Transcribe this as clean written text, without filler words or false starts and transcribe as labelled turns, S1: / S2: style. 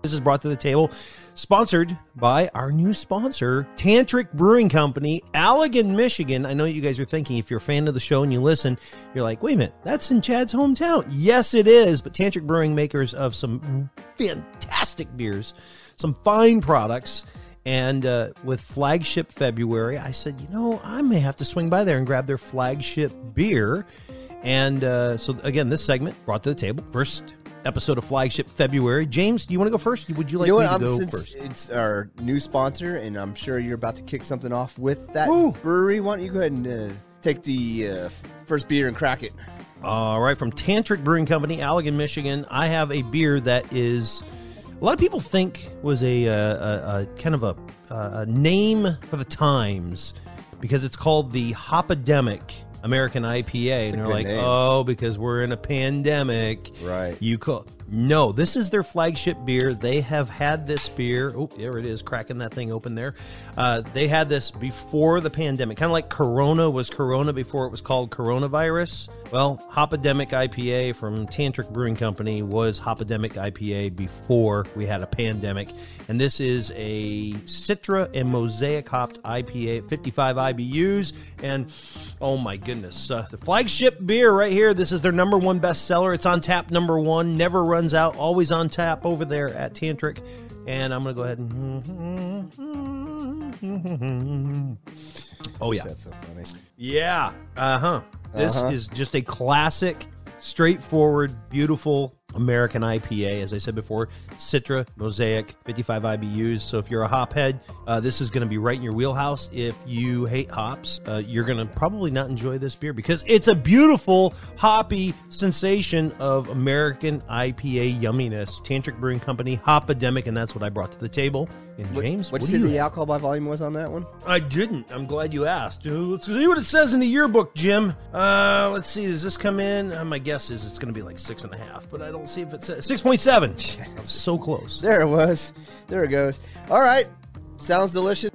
S1: This is brought to the table, sponsored by our new sponsor, Tantrick Brewing Company, Allegan, Michigan. I know you guys are thinking, if you're a fan of the show and you listen, you're like, wait a minute, that's in Chad's hometown. Yes, it is. But Tantrick Brewing, makers of some fantastic beers, some fine products. And with Flagship February, I said, I may have to swing by there and grab their flagship beer. And so, again, this segment brought to the table, first episode of Flagship February. James, do you want to go first? Would you like me to go first?
S2: It's our new sponsor, and I'm sure you're about to kick something off with that brewery. Why don't you go ahead and take the first beer and crack it?
S1: All right, from Tantrick Brewing Company, Allegan, Michigan, I have a beer that is... a lot of people think was a kind of a name for the times because it's called the Hopademic American IPA. And they're like, name. Because we're in a pandemic.
S2: Right.
S1: No, this is their flagship beer. They have had this beer. Oh, there it is, cracking that thing open there. They had this before the pandemic, kind of like Corona was Corona before it was called coronavirus. Well, Hopademic IPA from Tantrick Brewing Company was Hopademic IPA before we had a pandemic. And this is a Citra and Mosaic hopped IPA, 55 IBUs. And oh my goodness, the flagship beer right here. This is their #1 bestseller. It's on tap #1, never runs out, always on tap over there at Tantrick. And I'm going to go ahead and... oh, yeah.
S2: That's so funny.
S1: Yeah. This is just a classic, straightforward, beautiful American IPA. As I said before, Citra, Mosaic, 55 IBUs. So if you're a hop head, this is going to be right in your wheelhouse. If you hate hops, you're going to probably not enjoy this beer because it's a beautiful, hoppy sensation of American IPA yumminess. Tantrick Brewing Company, Hopademic, and that's what I brought to the table. And James,
S2: what did you say the alcohol by volume was on that one?
S1: I didn't. I'm glad you asked. Let's see what it says in the yearbook, Jim. Let's see. Does this come in? My guess is it's going to be like 6.5, but I don't see if it says 6.7. So close.
S2: There it was. There it goes. All right. Sounds delicious.